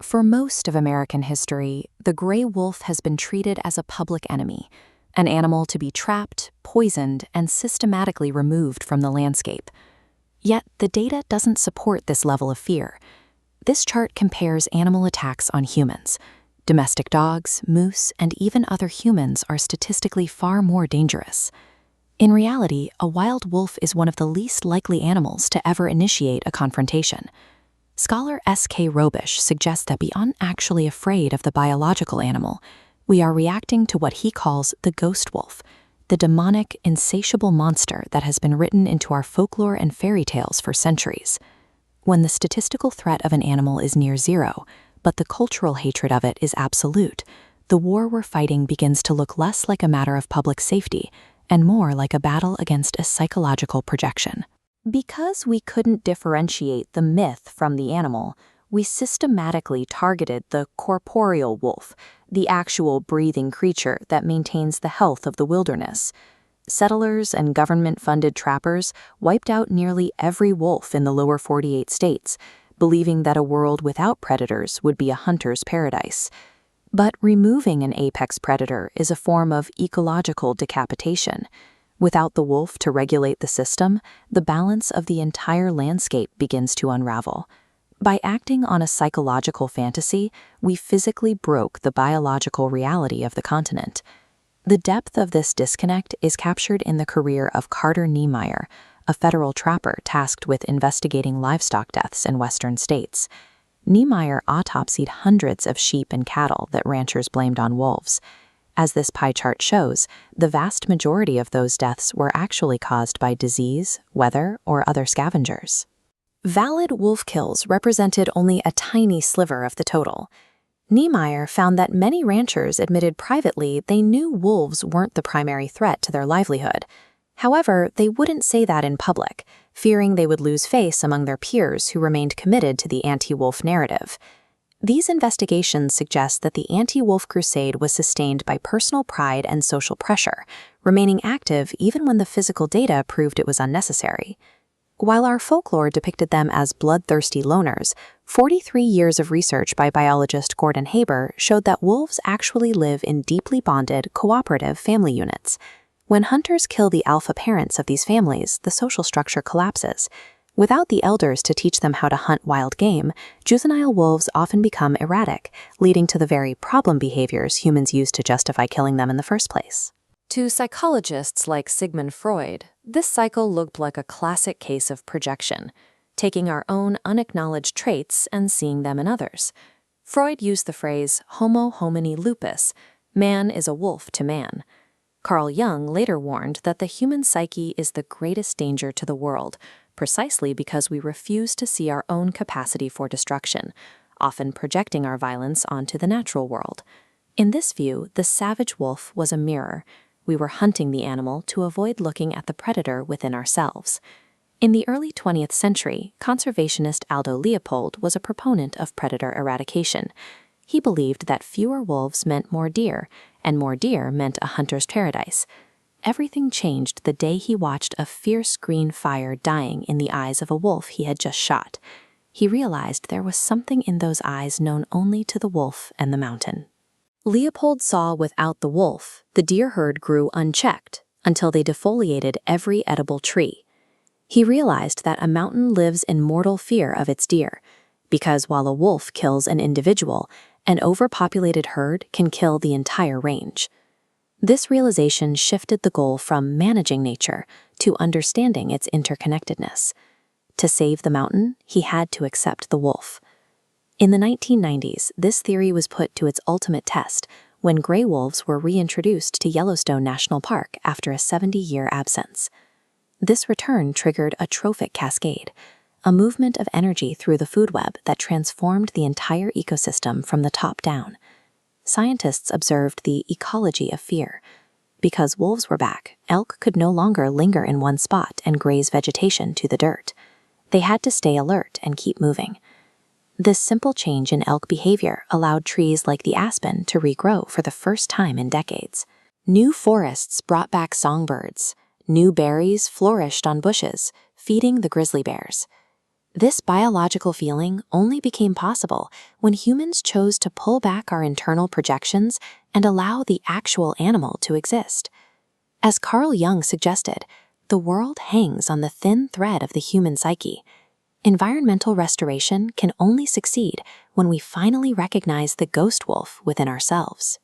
For most of American history, the gray wolf has been treated as a public enemy, an animal to be trapped, poisoned, and systematically removed from the landscape. Yet the data doesn't support this level of fear. This chart compares animal attacks on humans. Domestic dogs, moose, and even other humans are statistically far more dangerous. In reality, a wild wolf is one of the least likely animals to ever initiate a confrontation. Scholar S.K. Robish suggests that beyond actually afraid of the biological animal, we are reacting to what he calls the ghost wolf, the demonic, insatiable monster that has been written into our folklore and fairy tales for centuries. When the statistical threat of an animal is near zero, but the cultural hatred of it is absolute, the war we're fighting begins to look less like a matter of public safety and more like a battle against a psychological projection. Because we couldn't differentiate the myth from the animal, we systematically targeted the corporeal wolf, the actual breathing creature that maintains the health of the wilderness. Settlers and government-funded trappers wiped out nearly every wolf in the lower 48 states, believing that a world without predators would be a hunter's paradise. But removing an apex predator is a form of ecological decapitation. Without the wolf to regulate the system, the balance of the entire landscape begins to unravel. By acting on a psychological fantasy, we physically broke the biological reality of the continent. The depth of this disconnect is captured in the career of Carter Niemeyer, a federal trapper tasked with investigating livestock deaths in western states. Niemeyer autopsied hundreds of sheep and cattle that ranchers blamed on wolves. As this pie chart shows, the vast majority of those deaths were actually caused by disease, weather, or other scavengers. Valid wolf kills represented only a tiny sliver of the total. Niemeyer found that many ranchers admitted privately they knew wolves weren't the primary threat to their livelihood. However, they wouldn't say that in public, fearing they would lose face among their peers who remained committed to the anti-wolf narrative. These investigations suggest that the anti-wolf crusade was sustained by personal pride and social pressure, remaining active even when the physical data proved it was unnecessary. While our folklore depicted them as bloodthirsty loners, 43 years of research by biologist Gordon Haber showed that wolves actually live in deeply bonded, cooperative family units. When hunters kill the alpha parents of these families, the social structure collapses. Without the elders to teach them how to hunt wild game, juvenile wolves often become erratic, leading to the very problem behaviors humans use to justify killing them in the first place. To psychologists like Sigmund Freud, this cycle looked like a classic case of projection, taking our own unacknowledged traits and seeing them in others. Freud used the phrase homo homini lupus, man is a wolf to man. Carl Jung later warned that the human psyche is the greatest danger to the world, precisely because we refuse to see our own capacity for destruction, often projecting our violence onto the natural world. In this view, the savage wolf was a mirror. We were hunting the animal to avoid looking at the predator within ourselves. In the early 20th century, conservationist Aldo Leopold was a proponent of predator eradication. He believed that fewer wolves meant more deer, and more deer meant a hunter's paradise. Everything changed the day he watched a fierce green fire dying in the eyes of a wolf he had just shot. He realized there was something in those eyes known only to the wolf and the mountain. Leopold saw without the wolf, the deer herd grew unchecked until they defoliated every edible tree. He realized that a mountain lives in mortal fear of its deer, because while a wolf kills an individual, an overpopulated herd can kill the entire range. This realization shifted the goal from managing nature to understanding its interconnectedness. To save the mountain, he had to accept the wolf. In the 1990s, this theory was put to its ultimate test when gray wolves were reintroduced to Yellowstone National Park after a 70-year absence. This return triggered a trophic cascade, a movement of energy through the food web that transformed the entire ecosystem from the top down. Scientists observed the ecology of fear. Because wolves were back, elk could no longer linger in one spot and graze vegetation to the dirt. They had to stay alert and keep moving. This simple change in elk behavior allowed trees like the aspen to regrow for the first time in decades. New forests brought back songbirds. New berries flourished on bushes, feeding the grizzly bears. This biological feeling only became possible when humans chose to pull back our internal projections and allow the actual animal to exist. As Carl Jung suggested, the world hangs on the thin thread of the human psyche. Environmental restoration can only succeed when we finally recognize the ghost wolf within ourselves.